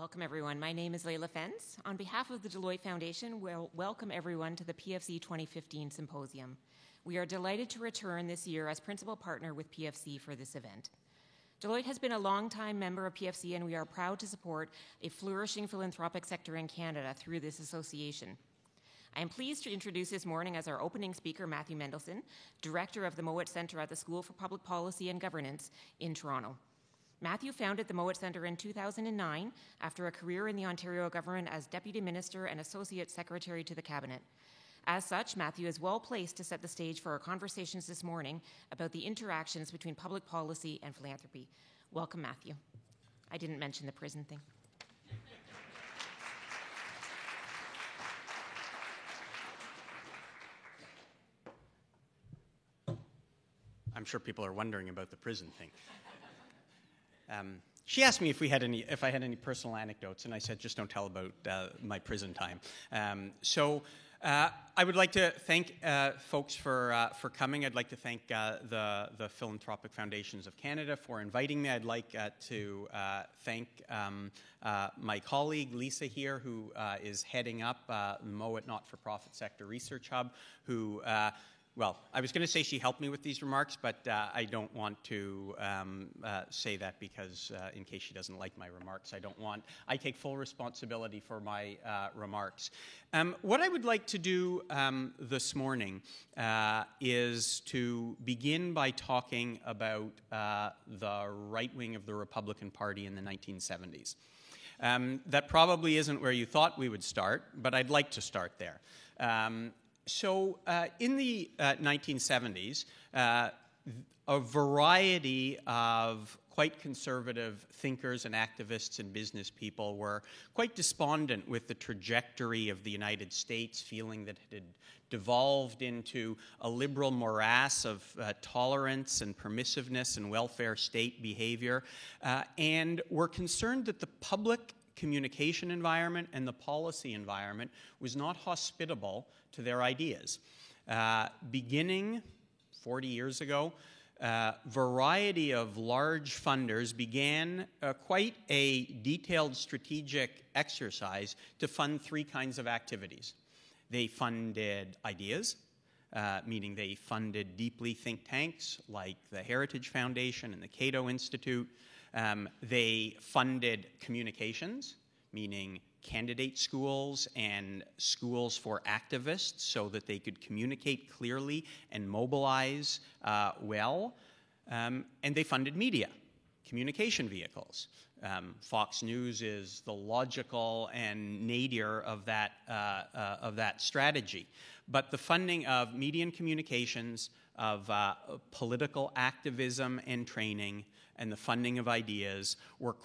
Welcome, everyone. My name is Layla Fentz. On behalf of the Deloitte Foundation, we'll welcome everyone to the PFC 2015 Symposium. We are delighted to return this year as principal partner with PFC for this event. Deloitte has been a long-time member of PFC, and we are proud to support a flourishing philanthropic sector in Canada through this association. I am pleased to introduce this morning as our opening speaker, Matthew Mendelson, Director of the Mowat Centre at the School for Public Policy and Governance in Toronto. Matthew founded the Mowat Centre in 2009 after a career in the Ontario government as Deputy Minister and Associate Secretary to the Cabinet. As such, Matthew is well placed to set the stage for our conversations this morning about the interactions between public policy and philanthropy. Welcome, Matthew. I didn't mention the prison thing. I'm sure people are wondering about the prison thing. She asked me if I had any personal anecdotes, and I said, just don't tell about my prison time. I would like to thank folks for coming. I'd like to thank the Philanthropic Foundations of Canada for inviting me. I'd like to thank my colleague Lisa here, who is heading up the Mowat Not-for-Profit Sector Research Hub, who well, I was going to say she helped me with these remarks, but I don't want to say that because in case she doesn't like my remarks, I take full responsibility for my remarks. What I would like to do this morning is to begin by talking about the right wing of the Republican Party in the 1970s. That probably isn't where you thought we would start, but I'd like to start there. In the 1970s, a variety of quite conservative thinkers and activists and business people were quite despondent with the trajectory of the United States, feeling that it had devolved into a liberal morass of tolerance and permissiveness and welfare state behavior, and were concerned that the public communication environment and the policy environment was not hospitable to their ideas. Beginning 40 years ago, a variety of large funders began quite a detailed strategic exercise to fund three kinds of activities. They funded ideas, meaning they funded deeply think tanks like the Heritage Foundation and the Cato Institute. They funded communications, meaning candidate schools and schools for activists so that they could communicate clearly and mobilize well. And they funded media, communication vehicles. Fox News is the logical and nadir of that strategy. But the funding of media and communications, of political activism and training, and the funding of ideas were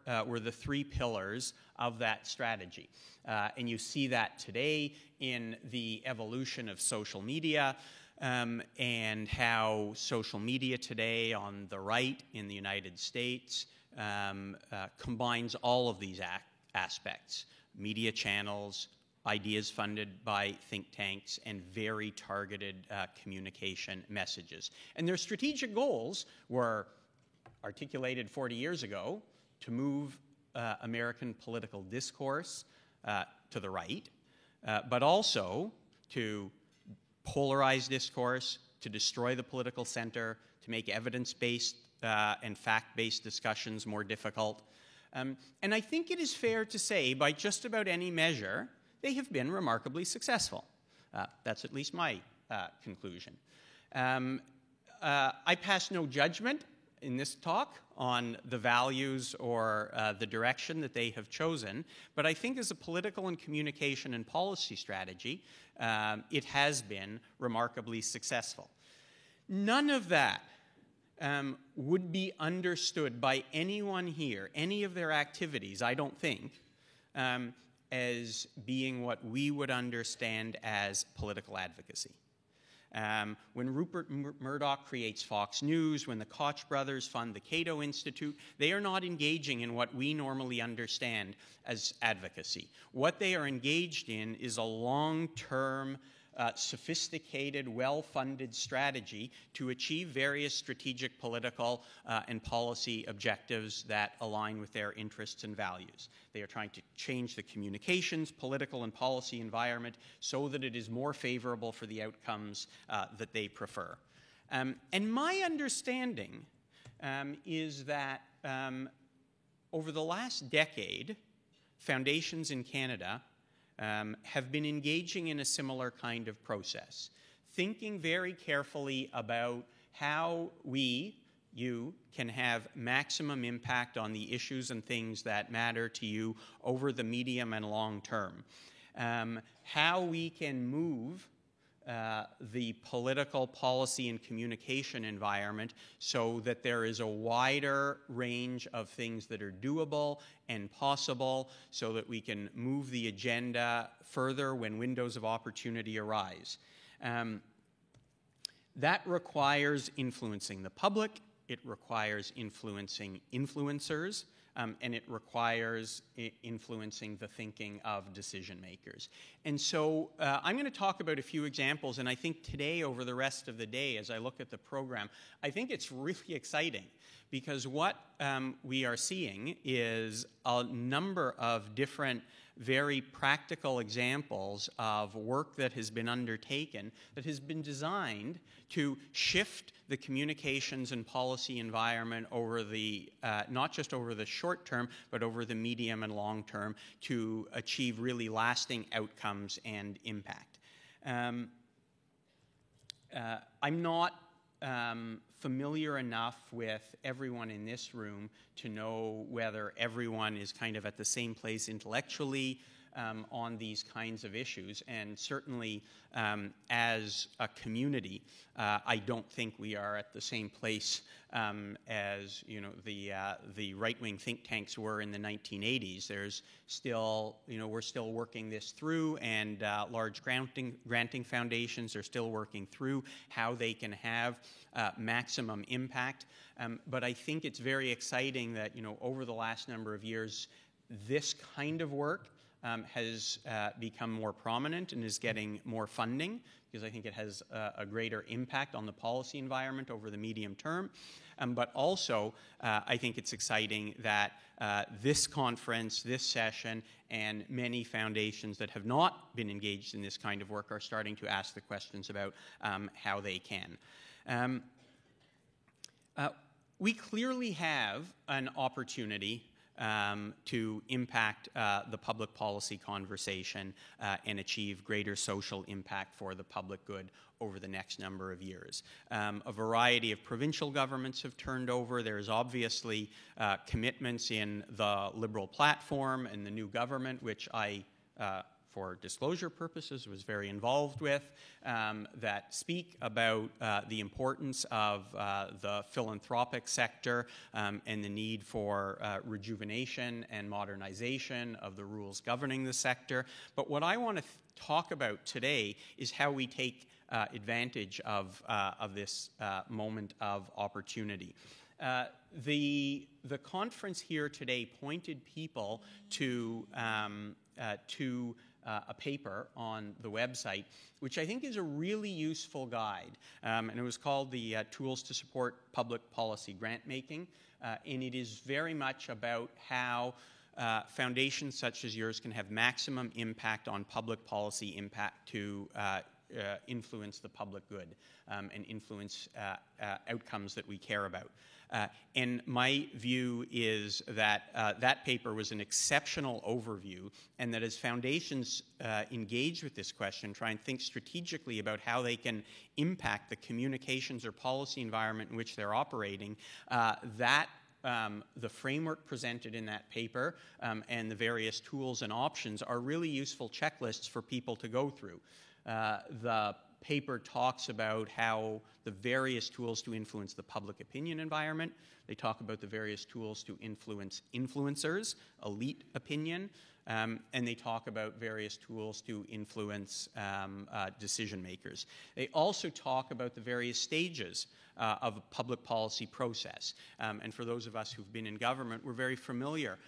the three pillars of that strategy. And you see that today in the evolution of social media and how social media today on the right in the United States combines all of these aspects: media channels, ideas funded by think tanks, and very targeted communication messages. And their strategic goals were articulated 40 years ago to move American political discourse to the right, but also to polarize discourse, to destroy the political center, to make evidence-based and fact-based discussions more difficult. And I think it is fair to say, by just about any measure, they have been remarkably successful. That's at least my conclusion. I pass no judgment in this talk on the values or the direction that they have chosen, but I think as a political and communication and policy strategy, it has been remarkably successful. None of that would be understood by anyone here, any of their activities, I don't think, as being what we would understand as political advocacy. When Rupert Murdoch creates Fox News, when the Koch brothers fund the Cato Institute, they are not engaging in what we normally understand as advocacy. What they are engaged in is a long-term sophisticated, well-funded strategy to achieve various strategic, political, and policy objectives that align with their interests and values. They are trying to change the communications, political, and policy environment so that it is more favorable for the outcomes that they prefer. And my understanding is that over the last decade, foundations in Canada have been engaging in a similar kind of process, thinking very carefully about how you can have maximum impact on the issues and things that matter to you over the medium and long term, how we can move the political, policy, and communication environment so that there is a wider range of things that are doable and possible so that we can move the agenda further when windows of opportunity arise. That requires influencing the public, it requires influencing influencers, and it requires influencing the thinking of decision makers. And so I'm going to talk about a few examples, and I think today, over the rest of the day, as I look at the program, I think it's really exciting because what we are seeing is a number of different very practical examples of work that has been undertaken that has been designed to shift the communications and policy environment over the, not just over the short term, but over the medium and long term to achieve really lasting outcomes and impact. I'm not familiar enough with everyone in this room to know whether everyone is kind of at the same place intellectually on these kinds of issues, and certainly as a community, I don't think we are at the same place as the right-wing think tanks were in the 1980s. There's still, we're still working this through, and large granting foundations are still working through how they can have maximum impact. But I think it's very exciting that over the last number of years, this kind of work has become more prominent and is getting more funding because I think it has a greater impact on the policy environment over the medium term. But also, I think it's exciting that this conference, this session, and many foundations that have not been engaged in this kind of work are starting to ask the questions about how they can. We clearly have an opportunity to impact the public policy conversation and achieve greater social impact for the public good over the next number of years. A variety of provincial governments have turned over. There's obviously commitments in the Liberal platform and the new government, which I for disclosure purposes, was very involved with, that speak about the importance of the philanthropic sector and the need for rejuvenation and modernization of the rules governing the sector. But what I want to talk about today is how we take advantage of this moment of opportunity. The conference here today pointed people to a paper on the website, which I think is a really useful guide. And it was called the Tools to Support Public Policy Grant Making. And it is very much about how foundations such as yours can have maximum impact on public policy impact to influence the public good and influence outcomes that we care about. And my view is that that paper was an exceptional overview, and that as foundations engage with this question, try and think strategically about how they can impact the communications or policy environment in which they're operating, the framework presented in that paper and the various tools and options are really useful checklists for people to go through. The paper talks about how the various tools to influence the public opinion environment, They talk about the various tools to influence influencers, elite opinion, and they talk about various tools to influence decision makers. They also talk about the various stages of a public policy process. And for those of us who've been in government, we're very familiar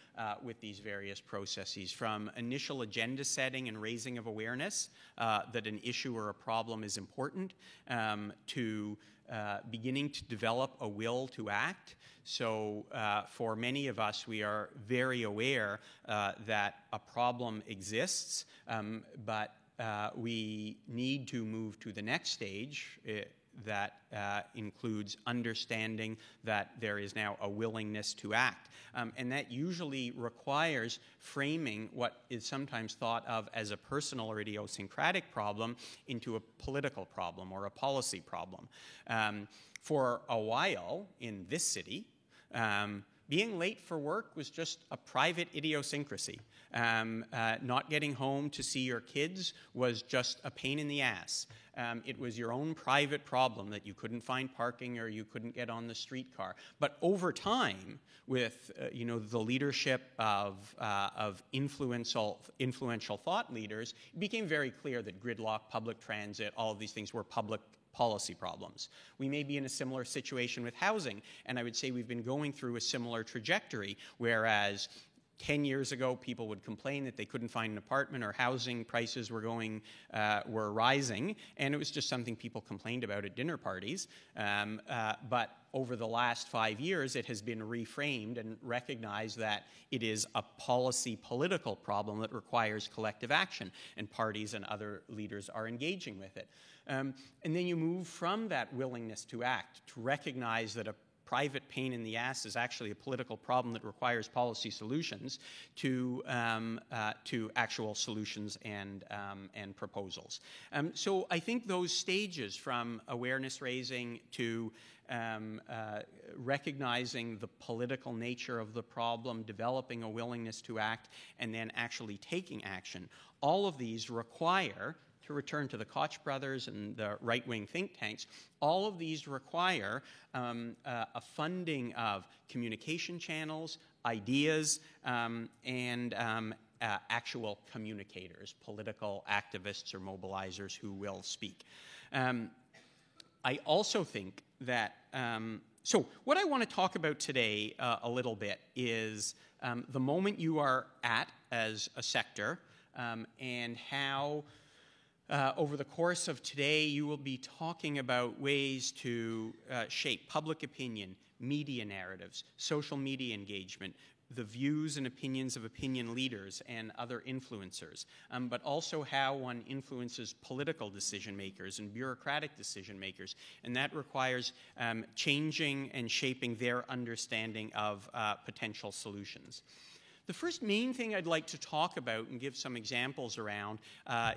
with these various processes, from initial agenda setting and raising of awareness that an issue or a problem is important, to beginning to develop a will to act. So for many of us, we are very aware that a problem exists, but we need to move to the next stage. That includes understanding that there is now a willingness to act. And that usually requires framing what is sometimes thought of as a personal or idiosyncratic problem into a political problem or a policy problem. For a while in this city, being late for work was just a private idiosyncrasy. Not getting home to see your kids was just a pain in the ass. It was your own private problem that you couldn't find parking or you couldn't get on the streetcar. But over time, with the leadership of influential thought leaders, it became very clear that gridlock, public transit, all of these things were public policy problems. We may be in a similar situation with housing, and I would say we've been going through a similar trajectory, whereas 10 years ago, people would complain that they couldn't find an apartment or housing prices were rising, and it was just something people complained about at dinner parties. But over the last 5 years, it has been reframed and recognized that it is a political problem that requires collective action, and parties and other leaders are engaging with it. And then you move from that willingness to act to recognize that a private pain in the ass is actually a political problem that requires policy solutions to actual solutions and proposals. So I think those stages from awareness raising to recognizing the political nature of the problem, developing a willingness to act, and then actually taking action, all of these require, to return to the Koch brothers and the right-wing think tanks, all of these require a funding of communication channels, ideas, and actual communicators, political activists or mobilizers who will speak. I also think that, so what I want to talk about today a little bit is the moment you are at as a sector and how over the course of today, you will be talking about ways to shape public opinion, media narratives, social media engagement, the views and opinions of opinion leaders and other influencers, but also how one influences political decision makers and bureaucratic decision makers. And that requires changing and shaping their understanding of potential solutions. The first main thing I'd like to talk about and give some examples around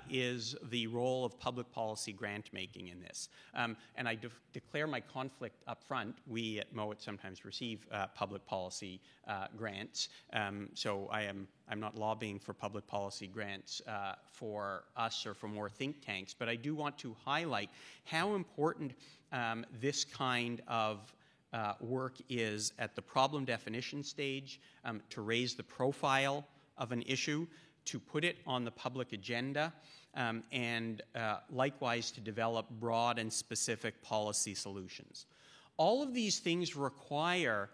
is the role of public policy grant-making in this. And I declare my conflict up front. We at Mowat sometimes receive public policy grants, so I'm not lobbying for public policy grants for us or for more think tanks, but I do want to highlight how important this kind of work is at the problem definition stage, to raise the profile of an issue, to put it on the public agenda, and likewise to develop broad and specific policy solutions. All of these things require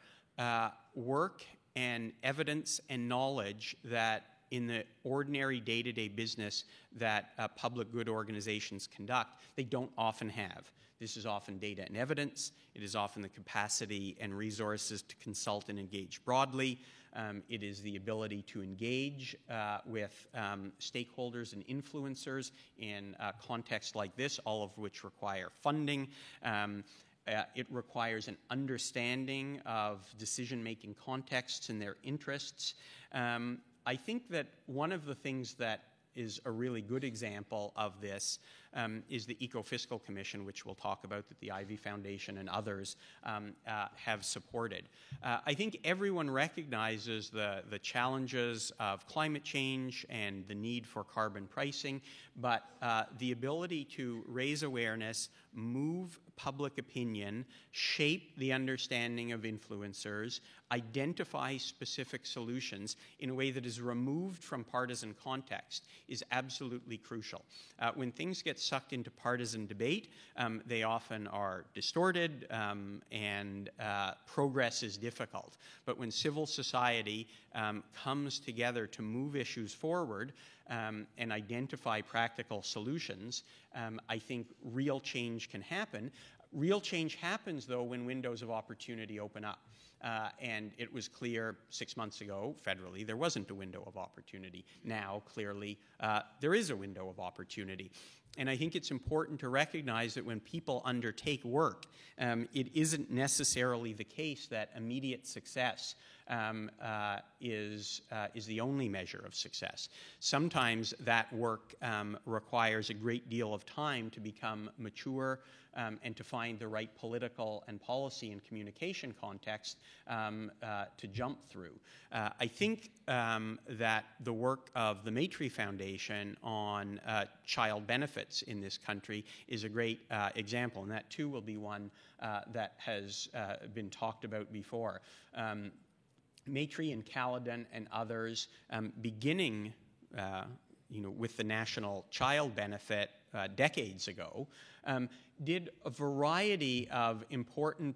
work and evidence and knowledge that in the ordinary day-to-day business that public good organizations conduct, they don't often have. This is often data and evidence. It is often the capacity and resources to consult and engage broadly. It is the ability to engage with stakeholders and influencers in contexts like this, all of which require funding. It requires an understanding of decision-making contexts and their interests. I think that one of the things that is a really good example of this is the Eco-Fiscal Commission, which we'll talk about, that the Ivey Foundation and others have supported. I think everyone recognizes the challenges of climate change and the need for carbon pricing, but the ability to raise awareness, move public opinion, shape the understanding of influencers, identify specific solutions in a way that is removed from partisan context is absolutely crucial. When things get sucked into partisan debate, they often are distorted and progress is difficult. But when civil society comes together to move issues forward and identify practical solutions, I think real change can happen. Real change happens, though, when windows of opportunity open up. And it was clear 6 months ago, federally, there wasn't a window of opportunity. Now, clearly, there is a window of opportunity. And I think it's important to recognize that when people undertake work, it isn't necessarily the case that immediate success is the only measure of success. Sometimes that work requires a great deal of time to become mature and to find the right political and policy and communication context to jump through. I think that the work of the Maitrey Foundation on child benefits in this country is a great example, and that too will be one that has been talked about before. Maitrey and Caledon and others, beginning with the National Child Benefit decades ago, did a variety of important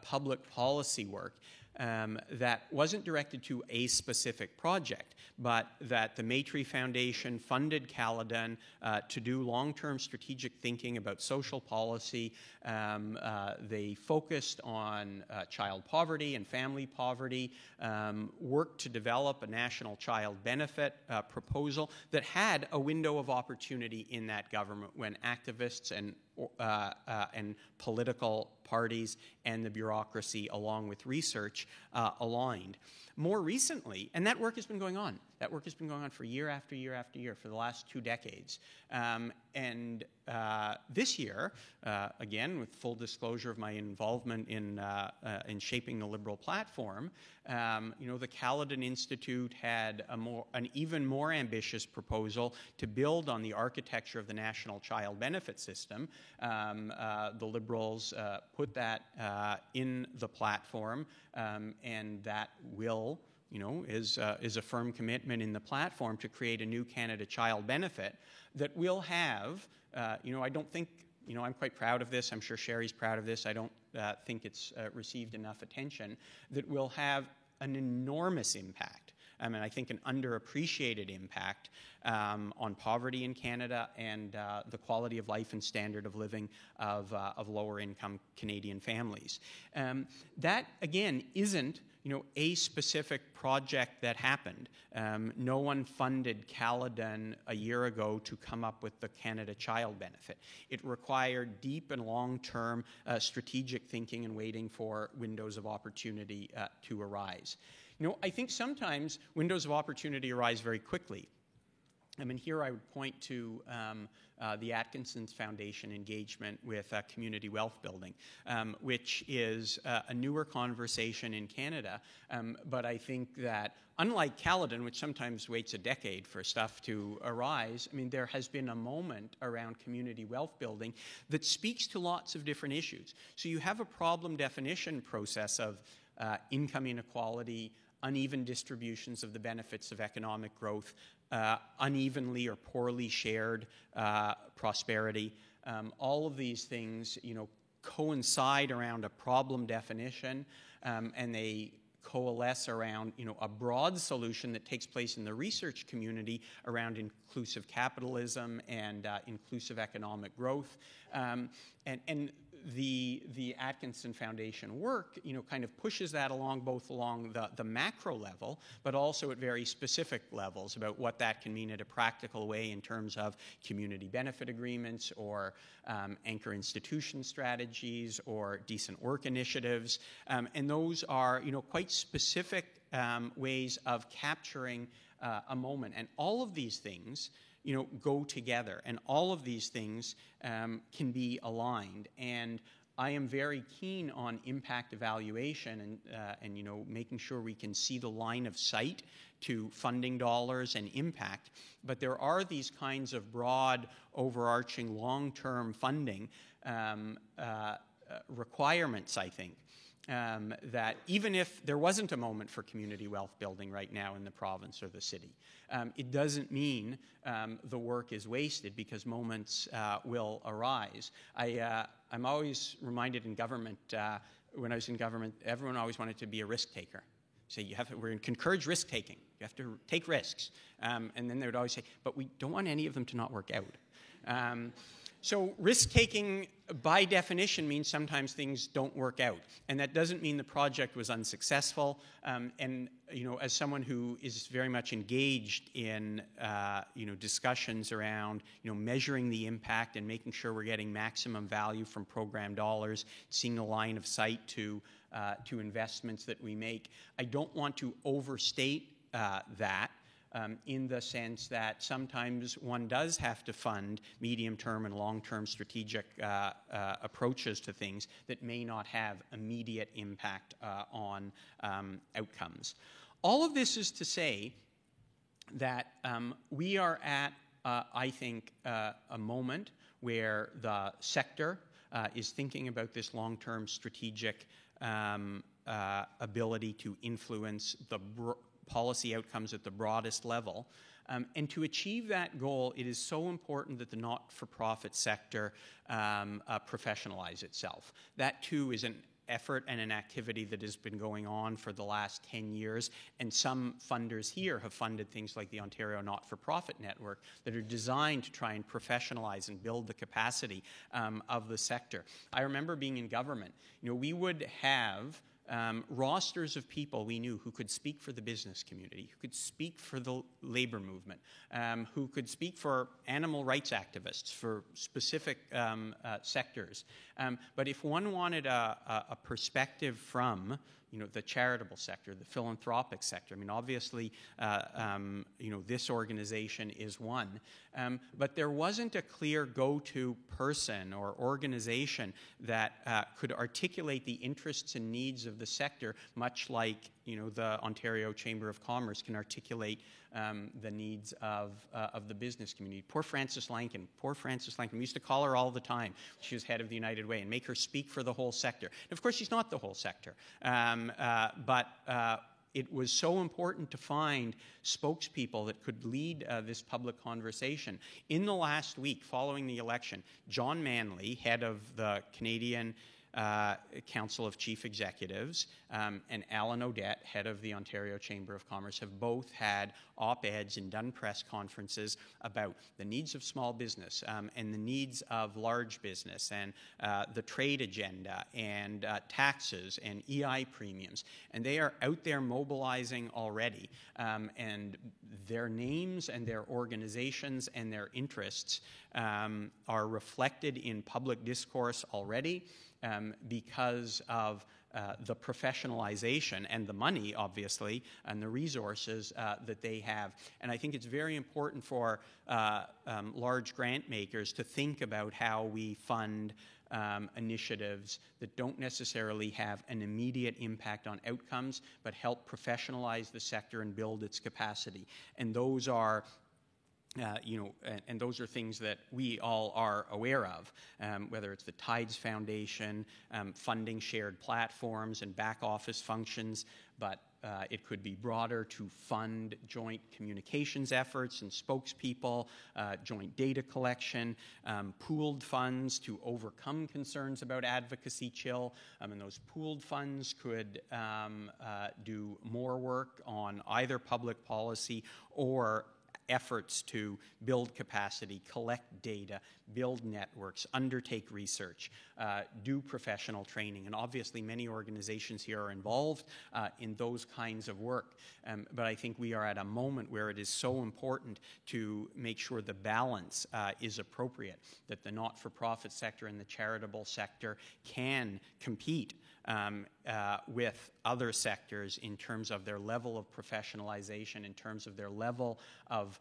public policy work that wasn't directed to a specific project, but that the Maitrey Foundation funded Caledon to do long-term strategic thinking about social policy. They focused on child poverty and family poverty, worked to develop a national child benefit proposal that had a window of opportunity in that government when activists and political parties and the bureaucracy, along with research, aligned. More recently, and that work has been going on. That work has been going on for year after year after year for the last 2 decades. And this year, again, with full disclosure of my involvement in shaping the Liberal platform, the Caledon Institute had an even more ambitious proposal to build on the architecture of the National Child Benefit System. The Liberals put that in the platform, and that will, is a firm commitment in the platform to create a new Canada Child Benefit that will have, I don't think, I'm quite proud of this. I'm sure Sherry's proud of this. I don't think it's received enough attention. That will have an enormous impact. I think an underappreciated impact on poverty in Canada and the quality of life and standard of living of lower-income Canadian families. That, again, isn't a specific project that happened. No one funded Caledon a year ago to come up with the Canada Child Benefit. It required deep and long-term strategic thinking and waiting for windows of opportunity to arise. I think sometimes windows of opportunity arise very quickly. Here I would point to the Atkinson's Foundation engagement with community wealth building, which is a newer conversation in Canada. But I think that, unlike Caledon, which sometimes waits a decade for stuff to arise, there has been a moment around community wealth building that speaks to lots of different issues. So you have a problem definition process of income inequality, uneven distributions of the benefits of economic growth, unevenly or poorly shared prosperity. All of these things, coincide around a problem definition, and they coalesce around, a broad solution that takes place in the research community around inclusive capitalism and inclusive economic growth. And the Atkinson Foundation work, kind of pushes that along both along the macro level, but also at very specific levels about what that can mean at a practical way in terms of community benefit agreements or anchor institution strategies or decent work initiatives. And those are, quite specific ways of capturing a moment. And all of these things, go together, and all of these things can be aligned. And I am very keen on impact evaluation and making sure we can see the line of sight to funding dollars and impact. But there are these kinds of broad, overarching, long-term funding requirements, I think, that even if there wasn't a moment for community wealth building right now in the province or the city, it doesn't mean the work is wasted, because moments will arise. I'm always reminded in government, when I was in government, everyone always wanted to be a risk taker. Say, we're to encourage risk taking. You have to take risks. And then they would always say, but we don't want any of them to not work out. So risk-taking, by definition, means sometimes things don't work out. And that doesn't mean the project was unsuccessful. And as someone who is very much engaged in, discussions around, measuring the impact and making sure we're getting maximum value from program dollars, seeing the line of sight to investments that we make, I don't want to overstate that. In the sense that sometimes one does have to fund medium-term and long-term strategic approaches to things that may not have immediate impact on outcomes. All of this is to say that we are at, I think, a moment where the sector is thinking about this long-term strategic ability to influence the policy outcomes at the broadest level. And to achieve that goal, it is so important that the not-for-profit sector professionalize itself. That, too, is an effort and an activity that has been going on for the last 10 years, and some funders here have funded things like the Ontario Not-for-Profit Network that are designed to try and professionalize and build the capacity of the sector. I remember being in government. We would have rosters of people we knew who could speak for the business community, who could speak for the labor movement, who could speak for animal rights activists, for specific sectors. But if one wanted a perspective from the charitable sector, the philanthropic sector. Obviously, this organization is one. But there wasn't a clear go-to person or organization that could articulate the interests and needs of the sector, much like the Ontario Chamber of Commerce can articulate the needs of the business community. Poor Frances Lankin. We used to call her all the time. She was head of the United Way, and make her speak for the whole sector. And of course, she's not the whole sector. But it was so important to find spokespeople that could lead this public conversation. In the last week following the election, John Manley, head of the Canadian Council of Chief Executives, and Alan Odette, head of the Ontario Chamber of Commerce, have both had op-eds and done press conferences about the needs of small business and the needs of large business and the trade agenda and taxes and EI premiums. And they are out there mobilizing already. And their names and their organizations and their interests are reflected in public discourse already. Because of the professionalization and the money, obviously, and the resources that they have. And I think it's very important for large grant makers to think about how we fund initiatives that don't necessarily have an immediate impact on outcomes, but help professionalize the sector and build its capacity. And those are and those are things that we all are aware of, whether it's the Tides Foundation, funding shared platforms and back office functions, but it could be broader to fund joint communications efforts and spokespeople, joint data collection, pooled funds to overcome concerns about advocacy chill. And those pooled funds could do more work on either public policy or efforts to build capacity, collect data, build networks, undertake research, do professional training. And obviously many organizations here are involved in those kinds of work. But I think we are at a moment where it is so important to make sure the balance is appropriate, that the not-for-profit sector and the charitable sector can compete with other sectors in terms of their level of professionalization, in terms of their level of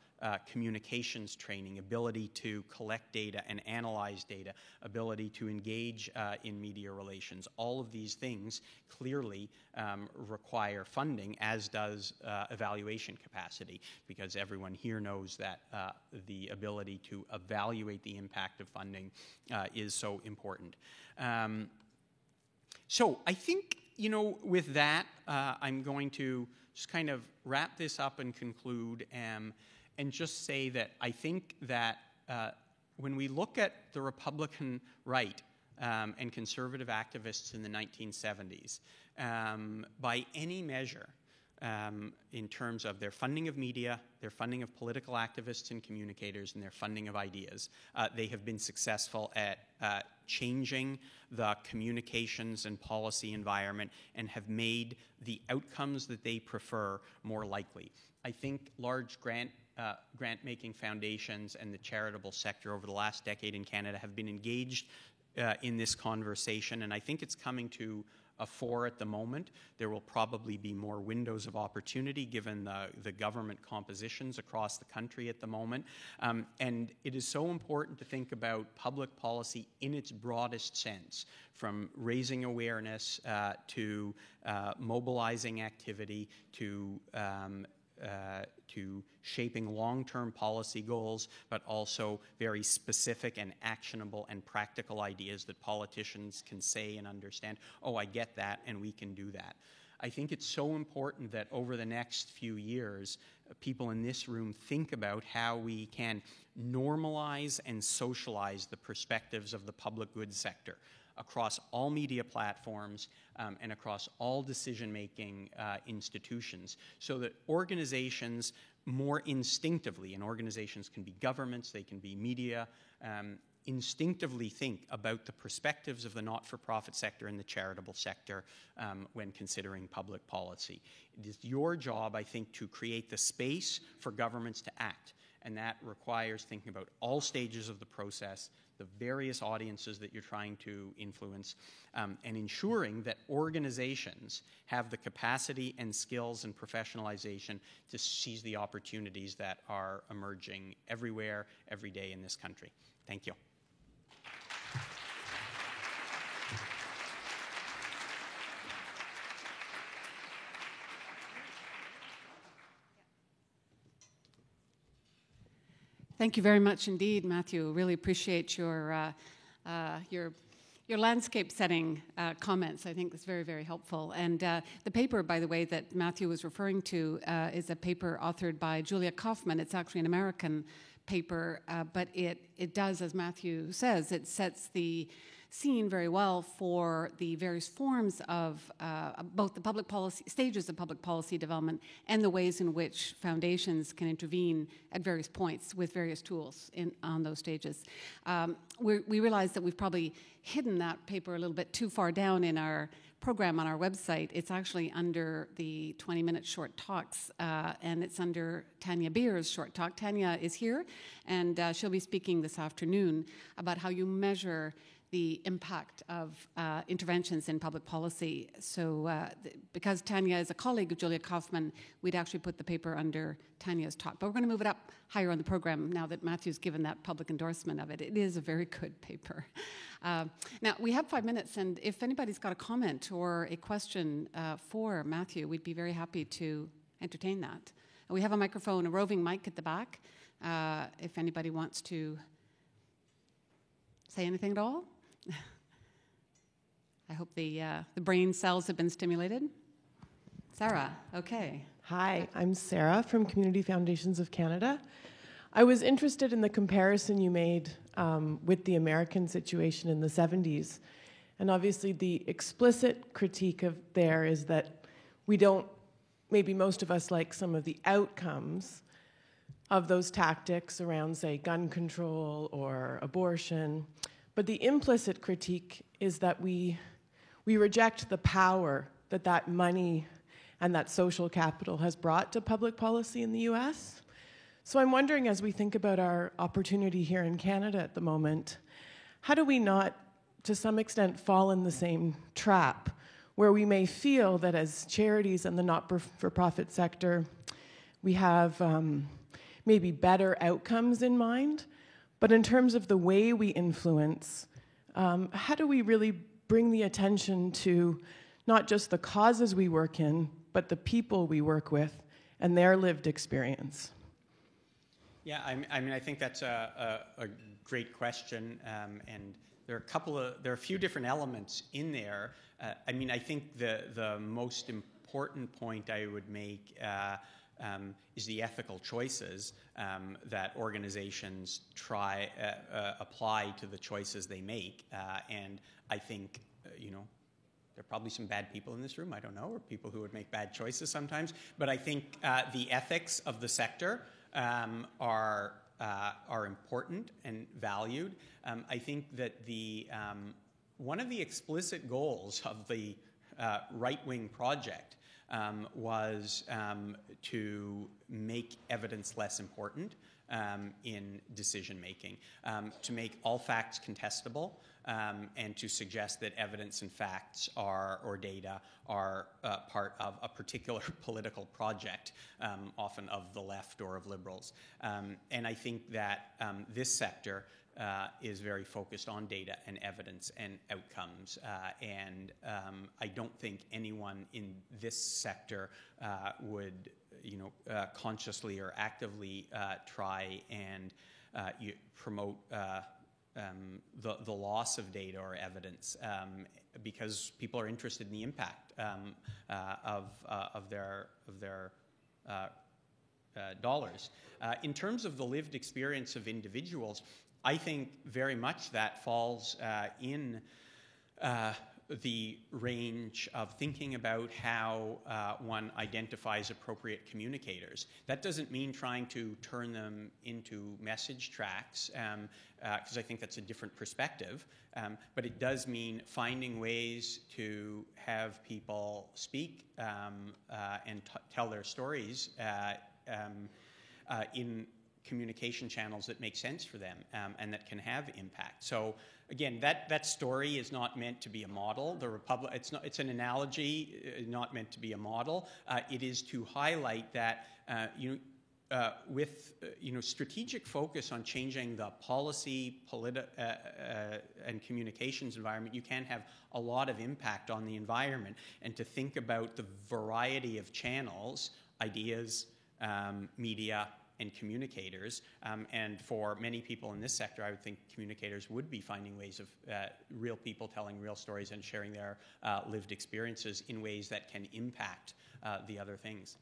communications training, ability to collect data and analyze data, ability to engage in media relations. All of these things clearly require funding, as does evaluation capacity, because everyone here knows that the ability to evaluate the impact of funding is so important. So I think, with that, I'm going to just kind of wrap this up and conclude and just say that I think that when we look at the Republican right and conservative activists in the 1970s, by any measure, in terms of their funding of media, their funding of political activists and communicators, and their funding of ideas, they have been successful at changing the communications and policy environment and have made the outcomes that they prefer more likely. I think large grant-making foundations and the charitable sector over the last decade in Canada have been engaged in this conversation, and I think it's coming to a fore at the moment. There will probably be more windows of opportunity given the government compositions across the country at the moment. And it is so important to think about public policy in its broadest sense, from raising awareness to mobilizing activity to shaping long-term policy goals, but also very specific and actionable and practical ideas that politicians can say and understand, oh, I get that, and we can do that. I think it's so important that over the next few years, people in this room think about how we can normalize and socialize the perspectives of the public goods sector across all media platforms and across all decision-making institutions, so that organizations more instinctively, and organizations can be governments, they can be media, instinctively think about the perspectives of the not-for-profit sector and the charitable sector when considering public policy. It is your job, I think, to create the space for governments to act, and that requires thinking about all stages of the process, the various audiences that you're trying to influence, and ensuring that organizations have the capacity and skills and professionalization to seize the opportunities that are emerging everywhere, every day in this country. Thank you. Thank you very much indeed, Matthew. Really appreciate your landscape setting comments. I think it's very, very helpful. And the paper, by the way, that Matthew was referring to is a paper authored by Julia Kaufman. It's actually an American paper, but it does, as Matthew says, it sets the scene very well for the various forms of both the public policy, stages of public policy development, and the ways in which foundations can intervene at various points with various tools on those stages. We realize that we've probably hidden that paper a little bit too far down in our program on our website. It's actually under the 20-minute short talks, and it's under Tanya Beer's short talk. Tanya is here, and she'll be speaking this afternoon about how you measure the impact of interventions in public policy. So because Tanya is a colleague of Julia Kaufman, we'd actually put the paper under Tanya's talk. But we're going to move it up higher on the program now that Matthew's given that public endorsement of it. It is a very good paper. Now, we have 5 minutes, and if anybody's got a comment or a question for Matthew, we'd be very happy to entertain that. We have a microphone, a roving mic at the back, if anybody wants to say anything at all. I hope the brain cells have been stimulated. Sarah, okay. Hi, I'm Sarah from Community Foundations of Canada. I was interested in the comparison you made with the American situation in the 70s. And obviously the explicit critique of there is that we don't, maybe most of us like some of the outcomes of those tactics around, say, gun control or abortion. But the implicit critique is that we reject the power that that money and that social capital has brought to public policy in the US. So I'm wondering, as we think about our opportunity here in Canada at the moment, how do we not, to some extent, fall in the same trap where we may feel that as charities and the not-for-profit sector, we have maybe better outcomes in mind, but in terms of the way we influence, how do we really bring the attention to not just the causes we work in, but the people we work with and their lived experience? Yeah, I mean, I think that's a great question, and there are a few different elements in there. I mean, I think the most important point I would make is the ethical choices that organizations apply to the choices they make, and I think there are probably some bad people in this room, I don't know, or people who would make bad choices sometimes, but I think the ethics of the sector are important and valued. I think that one of the explicit goals of the right-wing project was to make evidence less important in decision-making, to make all facts contestable, and to suggest that evidence and facts or data are part of a particular political project, often of the left or of liberals. And I think that this sector is very focused on data and evidence and outcomes. And I don't think anyone in this sector would consciously or actively try and promote the loss of data or evidence because people are interested in the impact of their dollars. In terms of the lived experience of individuals, I think very much that falls in the range of thinking about how one identifies appropriate communicators. That doesn't mean trying to turn them into message tracks, because I think that's a different perspective, but it does mean finding ways to have people speak and tell their stories in communication channels that make sense for them and that can have impact. So again, that story is not meant to be a model. It's an analogy, not meant to be a model. It is to highlight that with strategic focus on changing the policy, and communications environment, you can have a lot of impact on the environment. And to think about the variety of channels, ideas, media, and communicators, and for many people in this sector, I would think communicators would be finding ways of real people telling real stories and sharing their lived experiences in ways that can impact the other things.